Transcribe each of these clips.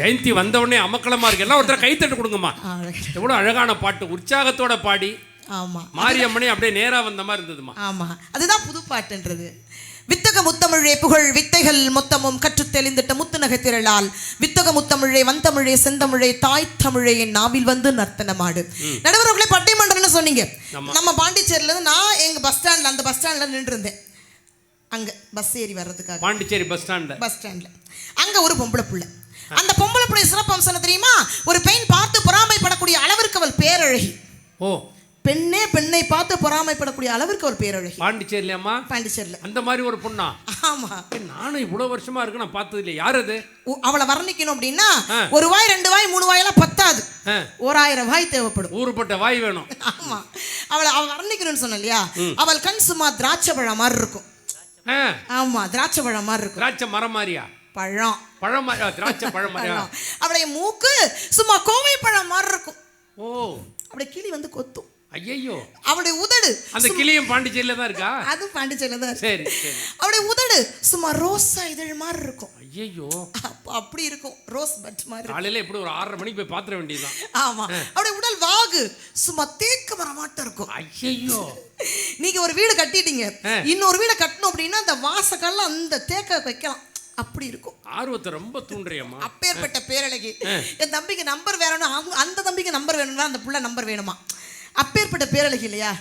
ஜெயந்தி வந்த உடனே அமக்கலமா இருக்கு. எல்லாம் ஒருத்தர் கைத்தட்டு கொடுங்கம்மா. எவ்வளவு அழகான பாட்டு, உற்சாகத்தோட பாடி. ஆமா, மாரியம்மனே அப்படியே நேரா வந்த மாதிரி இருந்ததுமா. ஆமா, அதுதான் புது பாட்டுன்றது. வித்தக முத்தமிழே புகழ் வித்தைகள் மொத்தமும் கற்றுத் தெளிந்திட்ட முத்துநகை திரளால் வித்தக முத்தமிழே வந்தமிழே செந்தமிழே தாய் தமிழே என் நாவில் வந்து நர்த்தனமாடு. நடுவர்களே, பட்டிமன்றம்னு சொன்னீங்க. நம்ம பாண்டிச்சேரியில இருந்து நான் எங்க பஸ் ஸ்டாண்ட்ல, அந்த பஸ் ஸ்டாண்ட்ல நின்று இருந்தேன். அங்க பஸ் ஏறி வர்றதுக்காக பாண்டிச்சேரி பஸ் ஸ்டாண்ட்ல அங்க ஒரு பொம்பளை புள்ள. அந்த பொம்பளை புள்ள சிறப்பு அம்சம் தெரியுமா? ஒரு பெண் பார்த்து பொறாமைப்படக்கூடிய அளவிற்கு அவள் பேரழகி. ஓ, பெண்ணே பெண்ணை பார்த்து பொறாமைப்படக்கூடிய அளவிற்கு ஒரு பேரழகி. பாண்டிச்சேரியிலமா? பாண்டிச்சேரியில அந்த மாதிரி ஒரு பொண்ணா? ஆமா, நானும் இவ்வளவு வருஷமா இருக்கு நான் பார்த்தது இல்லையா. யார் அது? அவளை வர்ணிக்கணும் அப்படின்னா ஒரு வாய் 2 வாய் 3 வாயெல்லாம் பத்தாது, 1000 வாய் தேவைப்படும். ஊருப்பட்ட வாய் வேணும். ஆமா, அவளை வர்ணிக்கணும்னு சொன்ன இல்லையா? அவள் கண் சும்மா திராட்சை பழம் மாதிரி இருக்கும். ஆமா, திராட்சை பழம் மாதிரி இருக்கும். திராட்சை மரம் மாதிரியா? பழம் திராட்சை பழம் மாதிரியா? அவளுடைய மூக்கு சும்மா கோவை பழம் மாதிரி இருக்கும். ஓ, அப்படியே கிளி வந்து கொத்தும். ஐயோ, அவளுடைய உதடு, அந்த கிளியும் பாண்டிச்சேரியில தான் இருக்கா? அது பாண்டிச்சேரியில தான். சரி. அவளுடைய உதடு சும்மா ரோஸா இதழ் மாதிரி இருக்கும். ஐயோ, அப்படி இருக்கும், ரோஸ் பட் மாதிரி. காலையில எப்படி ஒரு 6:30 மணிக்கு போய் பாத்திர வேண்டியதுதான். ஆமா, அவளுடைய உடல் வாகு சும்மா தேக்க மரமாட்டம் இருக்கும். ஐயோ, நீங்க ஒரு வீடு கட்டிட்டீங்க, இன்னொரு வீடு கட்டணும் அப்படின்னா அந்த வாசக்கல்ல அந்த தேக்க வைக்கலாம். அப்படி இருக்கும். ஆர்வத்தை ரொம்ப தூண்டுறியம்மா. அப்பேற்பட்ட பேரழகி. என் தம்பிக்கு நம்பர் வேணும், அந்த தம்பிக்கு நம்பர் வேணும்னா அந்த புள்ள நம்பர் வேணுமா? அப்பேற்பட்ட பேரழகி இல்லையா?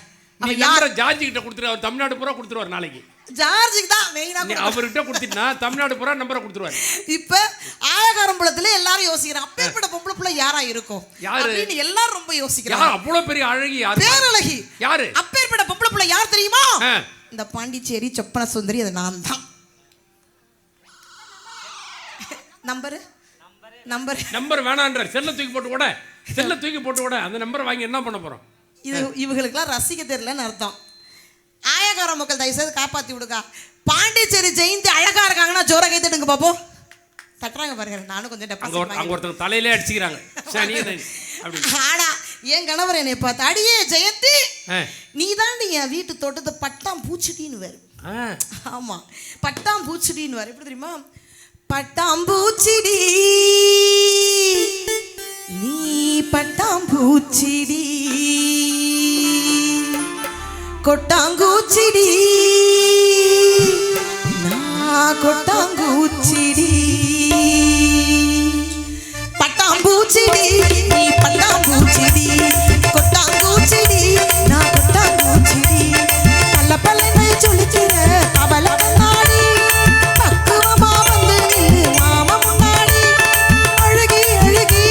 அவன் யார ஜார்ஜ் கிட்ட கொடுத்துரு, அவர் தமிழ்நாடு பூரா கொடுத்துருவார். நாளைக்கு ஜார்ஜுக்கு தான் மெயினா அவர்கிட்ட கொடுத்துட்டா தமிழ்நாடு பூரா நம்பரை கொடுத்துருவாரு. இப்ப ஆயகாரம்பலத்துல எல்லாரும் யோசிக்கிறாங்க, அப்பேற்பட்ட பொம்பளை புள்ள யாரா இருக்கும் அப்படின்னு எல்லாரும் ரொம்ப யோசிக்கிறாங்க. அவ்வளவு பெரிய அழகி யாரு? பேரழகி யாரு? அப்பேற்பட்ட பொம்பளை புள்ள யார் தெரியுமா? இந்த பாண்டிச்சேரி சொப்பன சுந்தரி. அது நான் தான். நம்பர் வேணான்ற செல்ல தூக்கி போட்டு கூட அந்த நம்பர் வாங்கி என்ன பண்ண போறோம்? இது இவங்களுக்குலாம் ரசிக்க தெரியலன்னு அர்த்தம். ஆயக்கார மக்கள் தயவு செய்து காப்பாத்தி விடுக்கா. பாண்டிச்சேரி ஜெயந்தி அழகா இருக்காங்கன்னா ஜோர கை தட்டுங்க பாப்போம். தட்டுறாங்க பாருங்க. நானும் கொஞ்சம் ஒருத்தர் தலையிலே அடிச்சுக்கிறாங்க. ஆனா என் கணவர் என்னை பார்த்து, அடியே ஜெயந்தி, நீ தாண்டி என் வீட்டு தோட்டத்தை பட்டாம் பூச்சிட்டின்னு வேறு. ஆமா, பட்டாம் பூச்சிட்டின்னு வேறு. எப்படி தெரியுமா? பட்டாம்பூச்சிடி நீ பட்டாம்பூச்சிடி, கொட்டாங்கூச்சிடி நான் கொட்டாங்கூச்சிடி, பட்டாம்பூச்சிடி நீ பட்டாம்பூச்சிடி, கொட்டாங்கூச்சிடி நான் கொட்டாங்கூச்சிடி, பல்ல பல்லனை சொல்லிக்கிற அவள கண்ணாடி, பக்குவமா வந்து நில்லு மாமா முன்னாடி, அழகி அழகி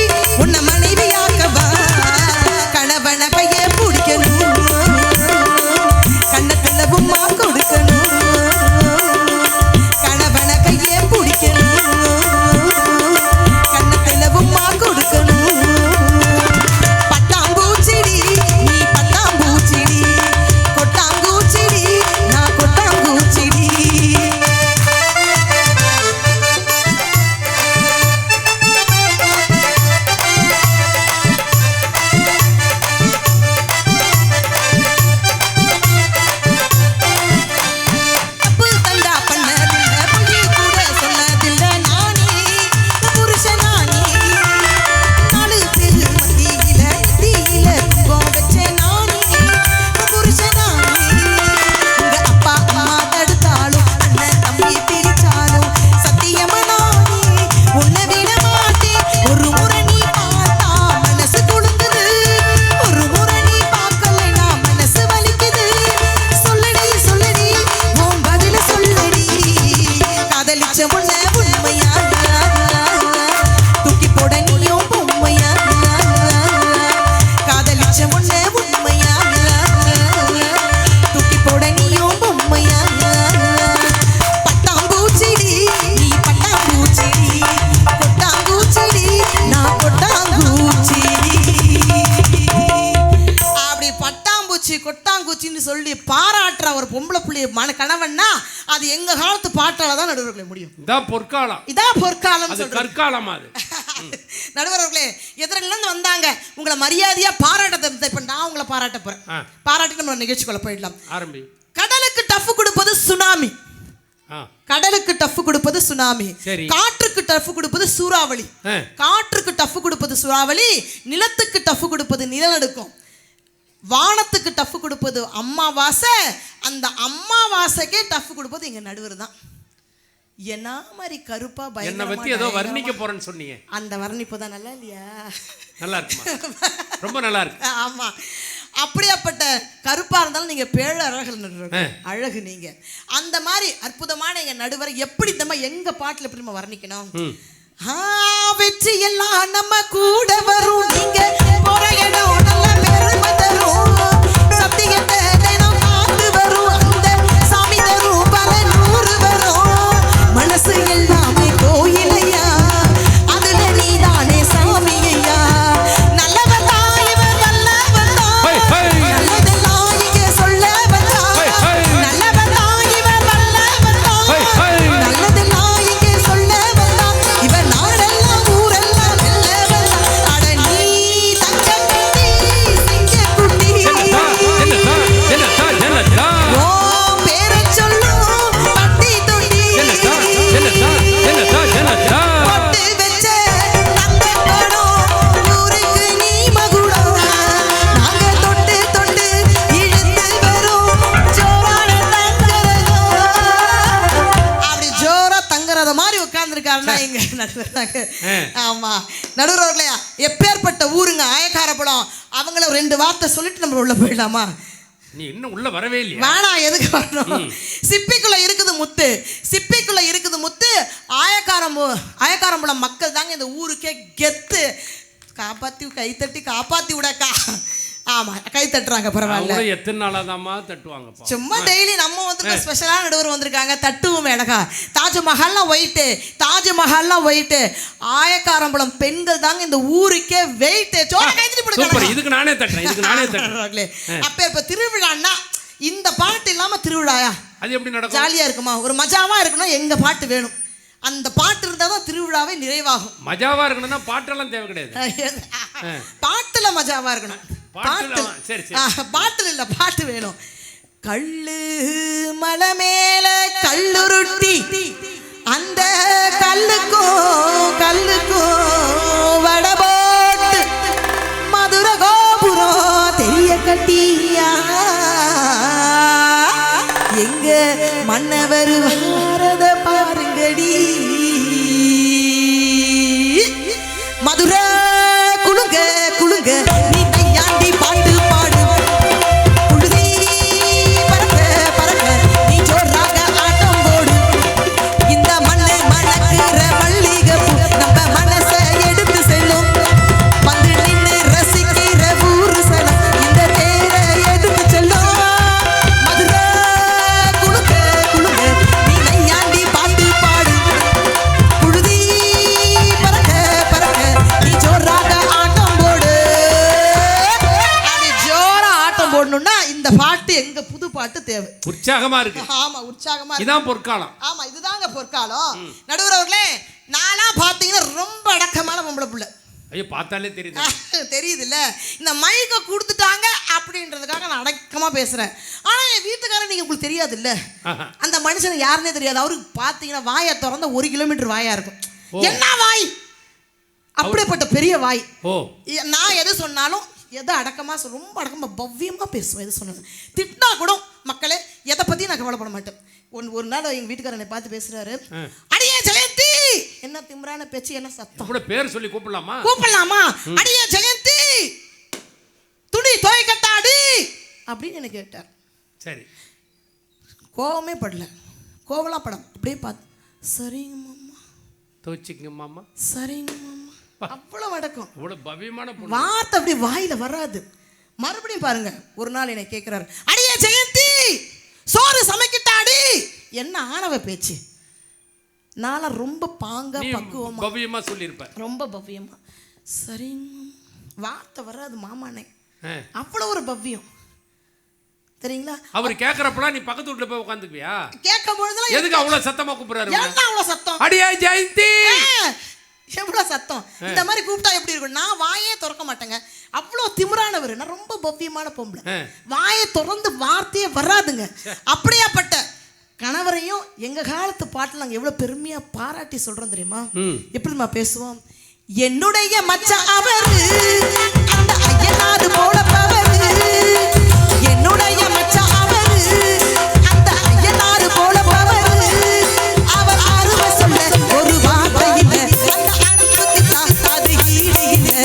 உன்னை மனைவியாக்கவா, கணவன கைய பிடிக்கணும், கண்ணத்துல உம்மா கொடுக்கணும், கணவன கைய பிடிக்கணும், கண்ணத்துல உம்மா கொடுக்கணும், பட்டாம்பூச்சிடி நீ பட்டாம்பூச்சிடி, கொட்டாங்கூச்சிடி நான் கொட்டாங்கூச்சிடி. சொல்லி பாராட்டுற ஒரு பொம்பளை புள்ளிய கணவன்னா அது எங்க காலத்து பாட்டால தான் நடுவர்களே முடியும். இதான் பொற்காலம். இதான் பொற்காலம். அது கற்காலம். அது நடுவர்களே எதிரிலிருந்து வந்தாங்க, உங்களை மரியாதையா பாராட்ட. இப்ப நான் உங்களை பாராட்ட போறேன். பாராட்டி நம்ம நிகழ்ச்சிக்குள்ள போயிடலாம். ஆரம்பி. கடலுக்கு டஃப் கொடுப்பது சுனாமி. கடலுக்கு டஃப் கொடுப்பது சுனாமி, சரி. காற்றுக்கு டஃப் கொடுப்பது சூறாவளி, காற்றுக்கு டஃப் கொடுப்பது சூறாவளி, நிலத்துக்கு டஃப் கொடுப்பது நிலநடுக்கம், வானத்துக்கு டஃப் கொடுப்பது அம்மாவாசை, அந்த அம்மாவாசைக்கே டஃப் கொடுப்பது எங்க நடுவர் தான். என்ன மாதிரி கருப்பா என்ன பத்தி ஏதோ வர்ணிக்க போறேன்னு சொன்னீங்க, அந்த வர்ணிப்பு தான் நல்லா இல்லையா? நல்லா இருக்கு, ரொம்ப நல்லா இருக்கு. ஆமா, அப்படியாப்பட்ட கருப்பா இருந்தாலும் நீங்க பேழழகு அழகு நீங்க. அந்த மாதிரி அற்புதமான எங்க நடுவரை எப்படி நம்ம எங்க பாட்டுல எப்படி வர்ணிக்கணும்? வெற்றி எல்லாம் நம்ம கூட வரும், நீங்க போறேனோ நல்ல பெருமை தரும், சத்தியத்தை தினம் காத்து வரும், அந்த சாமி தரும் பல நூறு வரும், மனசு எல்லாமே கோயிலையா, அதுல நீதானே சாமி ஐயா, நல்லவன் தான் இவன் நல்லவன் தான், நல்லதெல்லாம் இங்க சொல்ல வந்தான், நல்லவன் தான் இவன் நல்லவன் தான், நல்லதெல்லாம் இங்க சொல்ல வந்தான், இவன் நாடெல்லாம் ஊரெல்லாம் நல்லவன், அட நீ தங்கக்குட்டி சிங்கக்குட்டி, ஓ பேரைச் சொல்லும் பட்டி தொட்டி, பொட்டு வச்ச தங்கப்பழம் ஊருக்கு நீ மகுடம், நாங்க தொட்டு தொட்டு இழுத்து வரும் ஜோரான தங்கரதம். அப்படி ஜோரா தங்கறத மாதிரி உட்கார்ந்துருக்காருன்னா எங்க நடுவராங்க. ஆமா, நடுவர்களே, எப்பேற்பட்ட ஊருங்க ஆயக்காரப்படம். அவங்கள 2 வார்த்தை சொல்லிட்டு நம்ம உள்ள போயிடலாமா? நீ இன்னும் உள்ள வரவே இல்லையா? வேணாம், எதுக்கு வரணும்? சிப்பிக்குள்ள இருக்குது முத்து, சிப்பிக்குள்ள இருக்குது முத்து. ஆயக்காரம்பலம் மக்கள் தாங்க இந்த ஊருக்கே கெத்து. காப்பாத்தி கைத்தட்டி காப்பாத்தி விடக்கா. ஆமா, கை தட்டுறாங்க, பரவாயில்ல. எத்தனை நாளாதாம்மா தட்டுவாங்க? சும்மா டெய்லி நம்ம வந்து ஸ்பெஷலான நடுவர் வந்திருக்காங்க, தட்டுவோம் அழகா. தாஜ்மஹால்லாம் ஒயிட்டு, தாஜ்மஹால்லாம் ஒயிட்டு. ஆயக்காரம்பலம் பெண்கள் தாங்க இந்த ஊருக்கே வெயிட். சூப்பர், இதுக்கு நானே தட்டுறேன், இதுக்கு நானே தட்டுறேன். அப்ப இப்ப திருவிழான்னா இந்த பாட்டு இல்லாம திருவிழாயா? அது எப்படி நடக்கும்? ஜாலியா இருக்குமா? ஒரு மஜாவா இருக்கணும், எங்க பாட்டு வேணும். அந்த பாட்டு இருந்தா தான் திருவிழாவே நிறைவாகும். மஜாவா இருக்கணும்னா பாட்டெல்லாம் தேவை கிடையாது, பாட்டுல மஜாவா இருக்கணும். பாட்டு இல்ல, பாட்டு வேணும். கல்லு மலை மேல கல்லுருட்டி, அந்த கல்லுக்கும் வட போட்டு மதுர கோபுரம் தெரிய கட்டியா, எங்க மன்னவர் வாரத பாருங்கடி, மதுர குலுங்க குலுங்க நீ தையாண்டி பாட்டு பாடு, புழுதி பறக்க பறக்க நீ ஜோராக ஆட்டம் போடு, இந்த மண்ணு மணக்கிற மல்லிகைப்பூ நம்ம மனசை எடுத்து செல்லும், வந்து நின்று ரசிக்கிற ஊரு சனம் இந்த தேரை எடுத்து செல்லும், மதுர குலுங்க குலுங்க நீ தையாண்டி பாட்டு பாடு, புழுதி பறக்க பறக்க நீ ஜோராக ஆட்டம் போடு. அப்படி ஜோரா ஆட்டம் போடணும்னா இந்த பாட்டு எங்க புது பாட்டு தேவை. உற்சாகமா இருக்கு. ஆமா, உற்சாகமா இருக்கு. இதான் பொற்காலம். ஆமா, இதுதாங்க பொற்காலம். நடுவர் அவர்களே, நானா பாத்தீங்கன்னா ரொம்ப அடக்கமான பொம்பளை புள்ள. ஐயோ, பார்த்தாலே தெரியுது. தெரியுது இல்ல? இந்த மைக்க கொடுத்துட்டாங்க அப்படின்றதுக்காக நான் அடக்கமா பேசுறேன். ஆனா என் வீட்டுக்காரன் நீங்க உங்களுக்கு தெரியாது இல்ல, அந்த மனுஷன் யாருன்னே தெரியாது. அவருக்கு பாத்தீங்கன்னா வாயை திறந்த 1 கிலோமீட்டர் வாயா இருக்கும். என்ன வாய், அப்படிப்பட்ட பெரிய வாய். நான் எது சொன்னாலும் எதை அடக்கமா ரொம்ப அடக்கமா பவ்யமா பேசுவேன். எது சொன்னது திட்டினா கூட மக்களே எதை பத்தி நான் கவலைப்பட மாட்டேன். ஒரு நாள் எங்க வீட்டுக்காரனை பார்த்து பேசுறாரு, அடியே ஜெயந்தி, என்ன திமிரான பேச்சு, என்ன சத்தம், கூட பேர் சொல்லி கூப்பிடலாமா? அடியே ஜெயந்தி துணி துவைக்கட்டாடி அப்படின்னு எனக்கு கேட்டார். சரி, கோவமே படல, கோவலா படம் அப்படியே பார்த்து, சரிங்க மாமா துவைச்சிங்க மாமா, சரிங்க மாமா, அவ்வளவு அடக்கம், அவ்வளவு பவ்யமான வார்த்தை அப்படி வாயில வராது. மறுபடியும் பாருங்க, ஒரு நாள் என்னை கேட்கிறாரு, அடியே ஜெயந்தி சோறு சமைக்கிட்டாடி, என்ன ஆணவ பேச்சு. நான் ரொம்ப பாங்க பக்குவமா பவ்யமா சொல்லியிருப்பேன், ரொம்ப பவ்யமா, சரிங்க வார்த்தை வராது மாமானே, அவ்வளவு ஒரு பவ்யம் தெரியுங்களா. அவர் கேக்குறப்பலாம் நீ பக்கத்து வீட்டுல போய் உட்காந்துக்குவியா? கேட்கும் பொழுதுலாம் எதுக்கு அவ்வளவு சத்தமா கூப்பிடுறாரு? என்ன அவ்வளவு சத்தம், அடியே ஜெயந்தி, எவ்வளவு சத்தம். இந்த மாதிரி கூப்பிட்டா எப்படி இருக்கும்? நான் வாயே திறக்க மாட்டேங்க, அவ்வளவு திமிரானவர். நான் ரொம்ப பவ்யமான பொம்பளை, வாயை திறந்து வார்த்தையே வராதுங்க. அப்படியாப்பட்ட கணவரையும் எங்க காலத்து பாட்டில் நாங்கள் எவ்வளோ பெருமையா பாராட்டி சொல்றோம் தெரியுமா? எப்படிமா பேசுவோம்? என்னுடைய மச்சான் அவரு அந்த ஐயனாரு போல பவரு, என்னுடைய மச்சான் அவரு அந்த ஐயனாரு போல பவரு, அவர் ஆறுவ சொல்ல ஒரு வார்த்தை இல்லை, அந்த அன்புக்கு அது ஈடு இல்லை,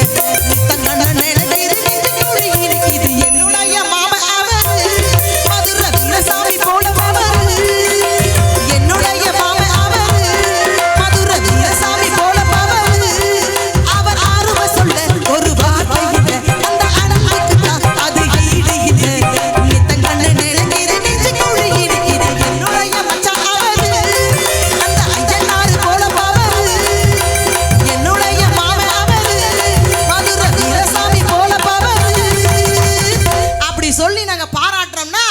தங்கன நிலையிரு நெஞ்சுக்குழி இருக்குது. என்னுடைய மாம அவரு மதுரை வீரசாமி போல பவரு, என்னுடைய மாம அவரு மதுரை வீரசாமி போல பவரு, அவர் ஆறுவ சொல்ல ஒரு வார்த்தை இல்லை, அந்த அன்புக்கு அது ஈடு இல்லை, தங்கன நிலையிரு நெஞ்சுக்குழி இருக்குது. என்னுடைய மச்சான் அவரு அந்த ஐயனாரு போல பவரு, என்னுடைய மாம அவரு மதுரை வீரசாமி போல பவரு. அப்படி சொல்லி நாங்க பாராட்டுறோம்னா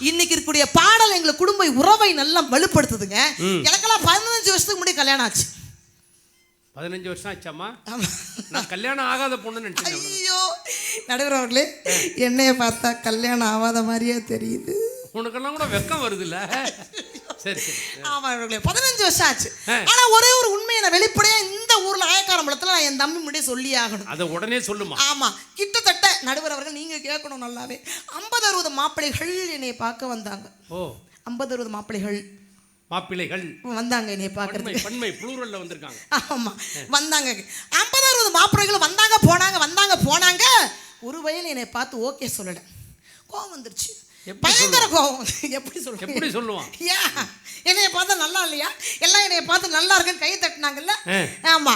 இன்னைக்கு இருக்கக்கூடிய பாடல் எங்க குடும்ப உறவை நல்லா வலுப்படுத்துதுங்க. எனக்கெல்லாம் 15 வருஷத்துக்கு முன்னாடி கல்யாணம் ஆச்சு. 15 வருஷம் ஆச்சாமா? ஆமா. நான் கல்யாணம் ஆகாத பொண்ணுன்னு நினைச்சேன். ஐயோ நடுவர் அவர்களே, என்னைய பார்த்தா கல்யாணம் ஆகாத மாதிரியே தெரியுது. உனக்கெல்லாம் கூட வெக்கம் வருது இல்ல? சரி சரி. ஆமா அவர்களே, 15 வருஷம் ஆச்சு. ஆனா ஒரே ஒரு உண்மையை நான் வெளிப்படையா இந்த ஊர்ல ஆயக்காரம்பலத்துல நான் என் தம்பி முன்னாடி சொல்லி ஆகணும். அதை உடனே சொல்லுமா? ஆமா, கிட்டத்தட்ட நடுவர் அவர்கள் நீங்க கேட்கணும் நல்லாவே, 50-60 மாப்பிள்ளைகள் என்னை பார்க்க வந்தாங்க. ஓ, 50-60 மாப்பிள்ளைகள் வந்தாங்க என்னை பார்க்கறதுக்கு. பன்மை ப்ளூரல்ல வந்திருக்காங்க. ஆமா வந்தாங்க. 50-60 மாப்பிள்ளைகள் வந்தாங்க போனாங்க. ஒரு வயல் என்னை பார்த்து ஓகே சொல்லல. கோவம் வந்துருச்சு, பயங்கர கோவம். எப்படி சொல்லுவான்? என்னைய பார்த்தா நல்லா இல்லையா? எல்லாம் என்னைய பார்த்து நல்லா இருக்குன்னு கை தட்டினாங்கல்ல. ஆமா,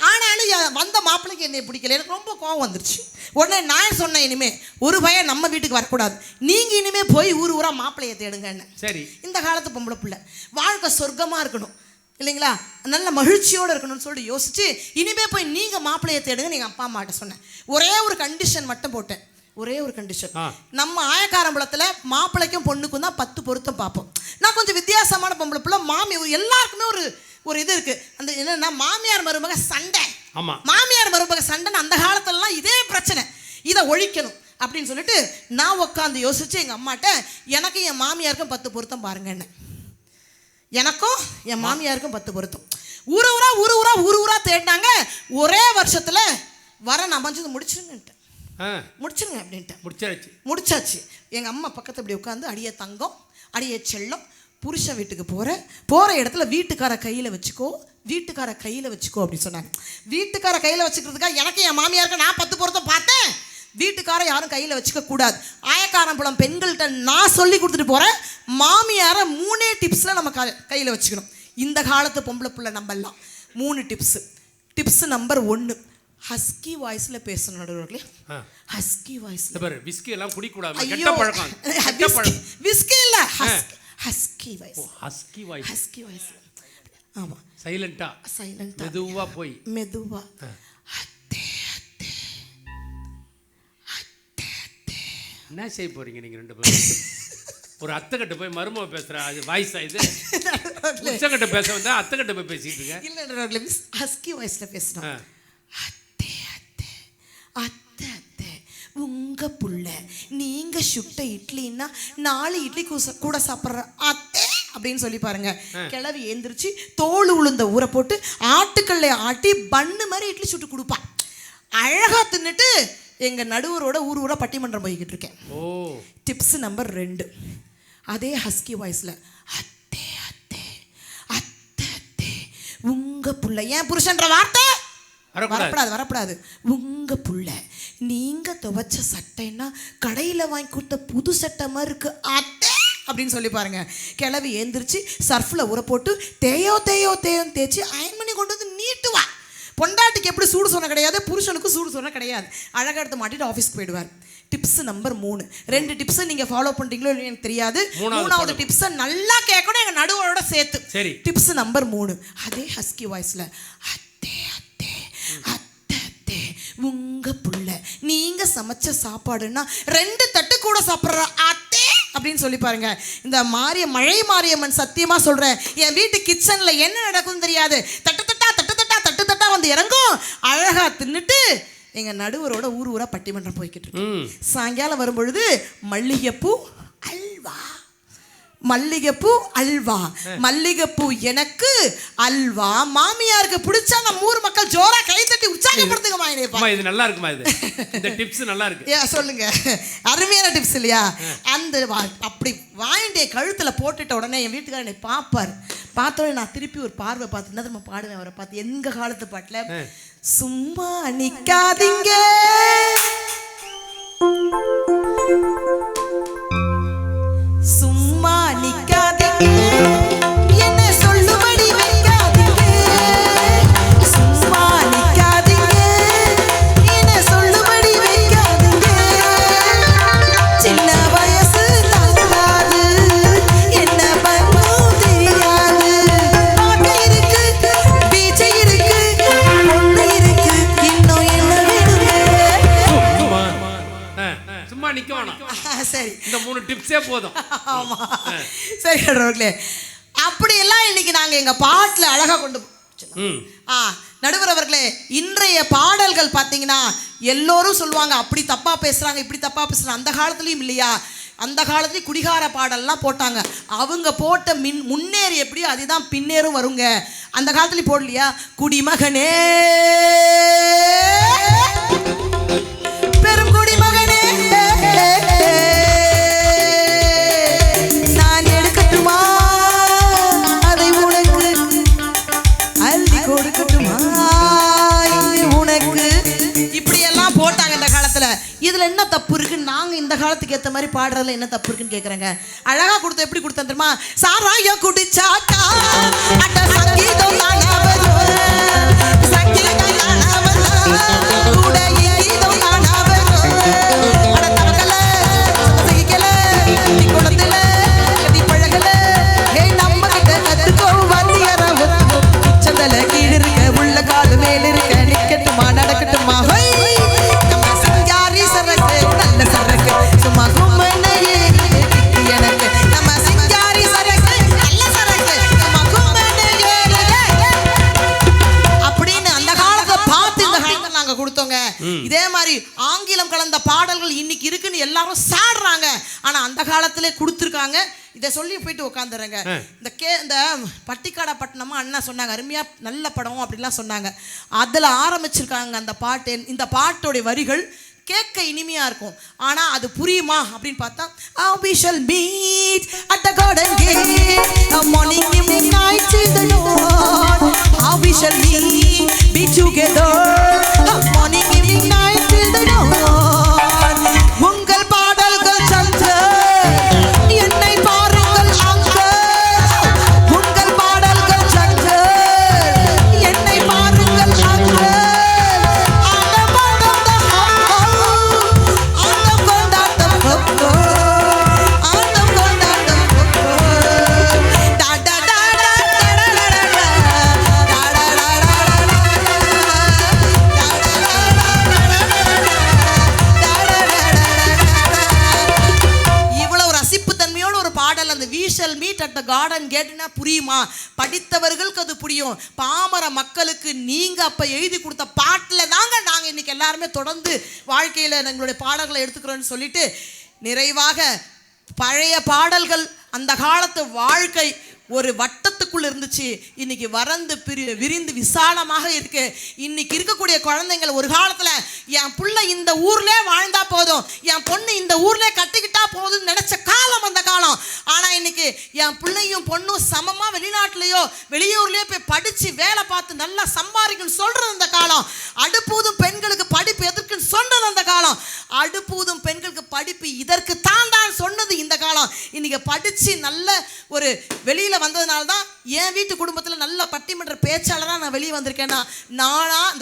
ஆனாலும் வந்த மாப்பிள்ளைக்கு என்னை பிடிக்கல. எனக்கு ரொம்ப கோவம் வந்துருச்சு. உடனே நான் சொன்னேன், இனிமே ஒரு பையன் நம்ம வீட்டுக்கு வரக்கூடாது, நீங்க இனிமே போய் ஊரா மாப்பிள்ளையை தேடுங்கன்னு. சரி, இந்த காலத்து பொம்பளை பிள்ளை வாழ்க்கை சொர்க்கமா இருக்கணும் இல்லைங்களா, நல்ல மகிழ்ச்சியோடு இருக்கணும்னு சொல்லிட்டு யோசிச்சு இனிமே போய் நீங்க மாப்பிள்ளையை தேடுங்க எங்கள் அப்பா அம்மாட்ட சொன்னேன். ஒரே ஒரு கண்டிஷன் மட்டும் போட்டேன். ஒரே ஒரு கண்டிஷன், நம்ம ஆயக்காரம்பலத்தில் மாப்பிள்ளைக்கும் பொண்ணுக்கும் தான் 10 பொருத்தம் பார்ப்போம். நான் கொஞ்சம் வித்தியாசமான பொம்பளை பிள்ளை. எல்லாருக்குமே ஒரு இது இருக்கு. அந்த என்னன்னா மாமியார் மருமக சண்டை. மாமியார் மருமக சண்டைன்னு அந்த காலத்துலலாம் இதே பிரச்சனை, இதை ஒழிக்கணும் அப்படின்னு சொல்லிட்டு நான் உட்காந்து யோசிச்சு எங்கள் அம்மாட்ட எனக்கும் என் மாமியாருக்கும் 10 பொருத்தம் பாருங்கன்னு. எனக்கும் என் மாமியாருக்கும் 10 பொருத்தம். ஊரூரா தேடினாங்க. ஒரே வருஷத்துல வரன் அமைஞ்சது. முடிச்சிருங்க அப்படின்ட்டு முடிச்சாச்சு. எங்கள் அம்மா பக்கத்து இப்படி உட்காந்து, அடியே தங்கம், அடியே செல்லம், புருஷன் வீட்டுக்கு போகிற இடத்துல வீட்டுக்கார கையில் வச்சுக்கோ அப்படின்னு சொன்னாங்க. வீட்டுக்கார கையில் வச்சுக்கிறதுக்காக எனக்கு என் மாமியாருக்கு நான் 10 பொருத்தம் பார்த்தேன். வீட்டுக்கார யாரும் கையில் வச்சுக்க கூடாது. ஆயக்காரம்பலம் பெண்கள்கிட்ட நான் சொல்லி கொடுத்துட்டு போகிறேன், மாமியாரை 3 டிப்ஸில் நம்ம கையில் வச்சுக்கணும். இந்த காலத்து பொம்பளை பிள்ளை நம்பலாம். 3 டிப்ஸு. டிப்ஸ் நம்பர் 1, ஹஸ்கி வாய்ஸ்ல பேசணும் நடுவர்களே. ஹஸ்கி வாய்ஸ்ல பாரு, விஸ்கி எல்லாம் குடி கூடாது, கெட்ட பழக்கம். விஸ்கி இல்ல, ஹஸ்கி வாய்ஸ். Husky voice. ஆமா, சைலண்டா மெதுவா போய் மெதுவா அத்தே அத்தே அத்தே அத்தே. என்ன செய்ய போறீங்க நீங்க 2 பேரும்? ஒரு அத்தைக்கிட்ட போய் மருமக பேசுற அது வாய்ஸா இது? உச்சக்கிட்ட பேச வந்தா அத்தைக்கிட்ட போய் பேசிட்டு இருக்க. இல்ல நடுவர்களே, ஹஸ்கி வாய்ஸ்ல பேசணும். அத்தை அத்தை, உங்க புள்ள நீங்க சுட்ட இட்லின்னா 4 இட்லி கூட சாப்பிட்ற அத்தை அப்படின்னு சொல்லி பாருங்க. கிளவி எந்திரிச்சு தோல் உளுந்த ஊற போட்டு ஆட்டுக்கல்லை ஆட்டி பண்ணு மாதிரி இட்லி சுட்டு கொடுப்பா. அழகா தின்னுட்டு எங்க நடுவரோட ஊரா பட்டிமன்றம் போய்கிட்டு இருக்கேன். டிப்ஸ் நம்பர் 2, அதே ஹஸ்கி வாய்ஸ்ல, அத்தை அத்தை அத்தை அத்தை, உங்க புள்ள, ஏன் புருஷன்ற வார்த்தை வரப்படாது. உங்க புள்ள நீங்க துவைச்ச சட்டைன்னா கடையில் வாங்கி கொடுத்த புது சட்டை மாதிரி இருக்கு அத்தை அப்படின்னு சொல்லி பாருங்க. கிளவி ஏந்திரிச்சு சர்ஃபில் ஊற போட்டு தேயோன்னு தேய்ச்சி அயன் பண்ணி கொண்டு வந்து நீட்டுவா. பொண்டாட்டிக்கு எப்படி சூடு சொன்ன கிடையாது, புருஷனுக்கு சூடு சொன்ன கிடையாது. அழகாக எடுத்து மாட்டிட்டு ஆஃபீஸ்க்கு போயிடுவார். Tips number 3. 2 டிப்ஸை நீங்கள் ஃபாலோ பண்ணுறீங்களோ எனக்கு தெரியாது. 3வது டிப்ஸை நல்லா கேட்கணும் எங்கள் நடுவரோட சேர்த்து. சரி, டிப்ஸ் நம்பர் 3, அதே ஹஸ்கி வாய்ஸில், அத்தை அத்தை அத்தை அத்தை, உங்க புள்ள நீங்க சமைச்ச சாப்பாடுன்னா 2 தட்டு கூட சாப்பிட்ற அத்தை அப்படின்னு சொல்லி பாருங்க. இந்த மழை மாரியம்மன் சத்தியமா சொல்றேன், என் வீட்டு கிச்சன்ல என்ன நடக்கும் தெரியாது. தட்டு தட்டா வந்து இறங்கும். அழகா தின்னுட்டு எங்க நடுவரோட ஊரா பட்டிமன்றம் போய்கிட்டு இருக்கு. சாயங்காலம் வரும்பொழுது மல்லிகைப்பூ அல்வா, மல்லிகைப்பூ அல்வா, மல்லிகைப்பூ எனக்கு அல்வா, மாமியாருக்கு பிடிச்சா நம்ம ஊர் மக்கள் ஜோரா கை தட்டி உற்சாகப்படுத்துங்கம்மா. இது நல்லா இருக்குமா? இது இந்த டிப்ஸ் நல்லா இருக்கு. சொல்லுங்க, அருமையான டிப்ஸ் இல்லையா? அந்த அப்படி வாங்கிட்டே கழுத்துல போட்டுட்ட உடனே என் வீட்டுக்காரர் என்னை பார்ப்பார். பார்த்தோன்னே நான் திருப்பி ஒரு பார்வை பார்த்து நம்ம பாடுவேன் அவரை பார்த்து. எங்க காலத்து பாட்டுல சும்மா நிக்காதீங்க சும்மா நிக்காதீங்க என்ன சொல்லுபடி வைக்காதீங்க சும்மா நிக்காதீங்க என்ன சொல்லுபடி வைக்காதீங்க சின்ன வயசு தாங்காது என்ன பண்ணும் தெரியாது பாட்டு இருக்கு பீச்சை இருக்கு பொண்ணு இருக்கு இன்னும் என்ன வேணுங்க சும்மா நிக்க வேணாம். சரி, இந்த 3 டிப்ஸே போதும். ஆமா சரி கடவுளே. அப்படியெல்லாம் இன்னைக்கு நாங்க எங்க பாட்டுல அழகா கொண்டு நடுவர் அவர்களே, இன்றைய பாடல்கள் பார்த்தீங்கன்னா எல்லோரும் சொல்லுவாங்க அப்படி தப்பா பேசுறாங்க இப்படி தப்பா பேசுறாங்க. அந்த காலத்துலயும் இல்லையா, அந்த காலத்துலயும் குடிகார பாடல்லாம் போட்டாங்க. அவங்க போட்ட முன்னேறி எப்படியோ அதுதான் பின்னேறும் வருங்க. அந்த காலத்துலயும் போடலையா, குடிமகனே பெரும் குடிமகனே நான் எடுக்கட்டுமா அதை உனக்கு அள்ளி கொடுக்கட்டுமா உனக்கு, இப்படி எல்லாம் போட்டாங்க இந்த காலத்துல. இதுல என்ன தப்பு இருக்கு? நாங்க இந்த காலத்துக்கு ஏத்த மாதிரி பாடுறதுல என்ன தப்பு இருக்குன்னு கேக்குறேங்க. அழகா கொடுத்த எப்படி கொடுத்தேன் தெரியுமா? சாராய குடிச்சாக்கா அட சங்கீதம் தானா வரும் சங்கீதம் தானா வரும் கூட கீதம் தானா வரும் அட தக்கல சகிக்கல நீ குளத்துல கதி பழகல ஹே நம்ம கிட்ட கத்துக்கோ வந்தியற உச்சந்தல கீழ இருக்க உள்ள காலு மேல இருக்க நிக்கட்டுமா நடக்கட்டுமா நம்ம சிங்காரி சரக்கு நல்ல சரக்கு சும்மா கும்மனையே எனக்கு நம்ம சிங்காரி சரக்கு நல்ல சரக்கு சும்மா கும்மனையே அப்படின்னு அந்த காலத்தை பார்த்து இந்த காலத்தை நாங்க கொடுத்தோங்க. இதே மாதிரி ஆங்கிலம் கலந்த பாடல்கள் இன்னைக்கு இருக்குன்னு எல்லாரும் சாடுறாங்க. ஆனா அந்த காலத்திலே கொடுத்துருக்காங்க. இதை சொல்லி போயிட்டு உட்காந்துறேங்க. இந்த பட்டிக்காடா பட்டணமா அண்ணா சொன்னாங்க, அருமையா நல்ல படம் அப்படிலாம் சொன்னாங்க. அதுல ஆரம்பிச்சிருக்காங்க அந்த பாட்டு. இந்த பாட்டோட வரிகள் கேட்க இனிமையா இருக்கும். ஆனா அது புரியுமா அப்படின்னு பார்த்தா we shall meet at the garden gate a morning evening night till the dawn how we shall meet be together a morning evening night till the dawn உங்கள் பாடல்கள் சந்த என்னை பாருங்கள் அங்க உங்கள் பாடல்கள் சந்த என்னை பாருங்கள் அங்க புரியுமா? படித்தவர்களுக்கு அது புரியும். பாமர மக்களுக்கு நீங்க அப்ப எழுதி கொடுத்த பாட்டுல தாங்க நாங்க இன்னைக்கு எல்லாருமே தொடர்ந்து வாழ்க்கையில எங்களுடைய பாடல்களை எடுத்துக்கிறோம்னு சொல்லிட்டு நிறைவாக பழைய பாடல்கள் அந்த காலத்து வாழ்க்கை ஒரு வட்டத்துக்குள்ள இருந்துச்சு. இன்னைக்கு வறந்து விரிந்து விசாலமாக இருக்கு. இன்னைக்கு இருக்கக்கூடிய குழந்தைங்கள் ஒரு காலத்துல என் புள்ள இந்த ஊர்ல வாழ்ந்தா போதும், என் பொண்ணு இந்த ஊர்ல கட்டிக்கிட்டா போதும்னு நினைச்ச காலம் அந்த காலம். ஆனா இன்னைக்கு என் பிள்ளையும் பொண்ணும் சமமா வெளிநாட்டுலயோ வெளியூர்லயோ போய் படிச்சு வேலை பார்த்து நல்லா சம்பாதிக்கணும்னு சொல்றது அந்த காலம். அடுப்பூதும் பெண்களுக்கு படிப்பு எதற்குன்னு சொன்னது அந்த காலம். அடுப்பூதும் பெண்களுக்கு படிப்பு இதற்கு தான் சொன்னது இந்த காலம். இன்னைக்கு படிச்சு நல்ல ஒரு வெளியில வந்ததுனால தான் என் வீட்டு குடும்பத்தில் நல்ல பட்டிமன்ற பேச்சாளராக நான் வெளியே வந்திருக்கேன்னா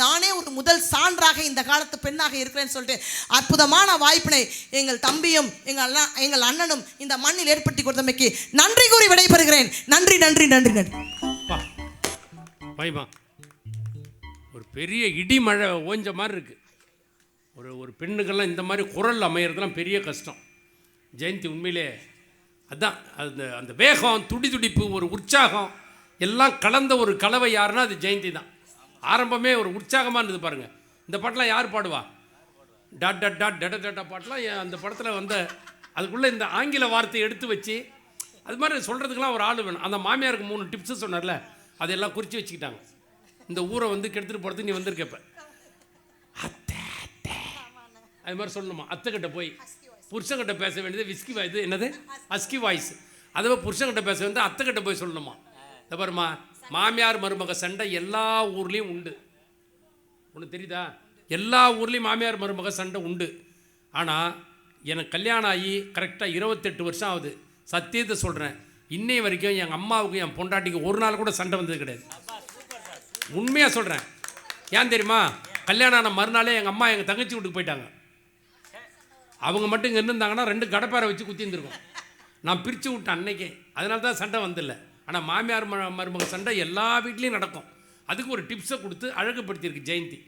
நானே ஒரு முதல் சான்றாக இந்த காலத்து பெண்ணாக இருக்கிறேன்னு சொல்லிட்டு அற்புதமான வாய்ப்பினை எங்கள் தம்பியும் எங்கள் அண்ணனும் இந்த மண்ணில் ஏற்படுத்தி கொடுத்தமைக்கு நன்றி கூறி விடைபெறுகிறேன். நன்றி நன்றி நன்றி நன்றி. ஒரு பெரிய இடி மழை ஓஞ்ச மாதிரி இருக்கு. ஒரு பெண்ணுக்கெல்லாம் இந்த மாதிரி குரல் அமையறதுலாம் பெரிய கஷ்டம். ஜெயந்தி உண்மையிலே அதான் அந்த வேகம், துடிப்பு, ஒரு உற்சாகம் எல்லாம் கலந்த ஒரு கலவை யாருன்னா அது ஜெயந்தி தான். ஆரம்பமே ஒரு உற்சாகமாக இருந்தது பாருங்கள். இந்த பாட்டெலாம் யார் பாடுவா? டாட் டாட் டாட் டட டட்டா பாட்டெலாம் அந்த படத்தில் அதுக்குள்ளே இந்த ஆங்கில வார்த்தையை எடுத்து வச்சு அது மாதிரி சொல்கிறதுக்கெலாம் ஒரு ஆள் வேணும். அந்த மாமியாருக்கு 3 டிப்ஸு சொன்னார்ல, அதெல்லாம் குறித்து வச்சுக்கிட்டாங்க. இந்த ஊரை வந்து கெடுத்துட்டு போகிறதுக்கு நீ வந்திருக்கப்ப அத்தை அத்தை அது மாதிரி சொல்லணுமா. அத்தைக்கிட்ட போய் புருஷங்கிட்ட பேச வேண்டியது விஸ்கி வாய்ஸ், என்னது அஸ்கி வாய்ஸ். அதுவே புருஷங்கிட்ட பேச வந்து அத்தைக்கிட்ட போய் சொல்லணுமா. இந்த பாருமா, மாமியார் மருமக சண்டை எல்லா ஊர்லேயும் உண்டு. ஒன்று தெரியுதா? எல்லா ஊர்லேயும் மாமியார் மருமக சண்டை உண்டு. ஆனால் எனக்கு கல்யாணம் ஆகி கரெக்டாக 28 வருஷம் ஆகுது. சத்தியத்தை சொல்கிறேன், இன்னை வரைக்கும் எங்கள் அம்மாவுக்கும் என் பொண்டாட்டிக்கு ஒரு நாள் கூட சண்டை வந்தது கிடையாது. உண்மையாக சொல்கிறேன். ஏன் தெரியுமா? கல்யாணம் ஆன மறுநாளே எங்கள் அம்மா எங்கள் தங்கச்சி வீட்டுக்கு போயிட்டாங்க. அவங்க மட்டும் இங்கே இருந்திருந்தாங்கன்னா 2 கடப்பாரை வச்சு குத்தி இருந்திருக்கும். நான் பிரித்து விட்டேன் அன்னைக்கே. அதனால தான் சண்டை வந்தில்லை. ஆனால் மாமியார் மருமக சண்டை எல்லா வீட்லேயும் நடக்கும். அதுக்கு ஒரு டிப்ஸை கொடுத்து அழகுபடுத்தியிருக்கு ஜெயந்தி.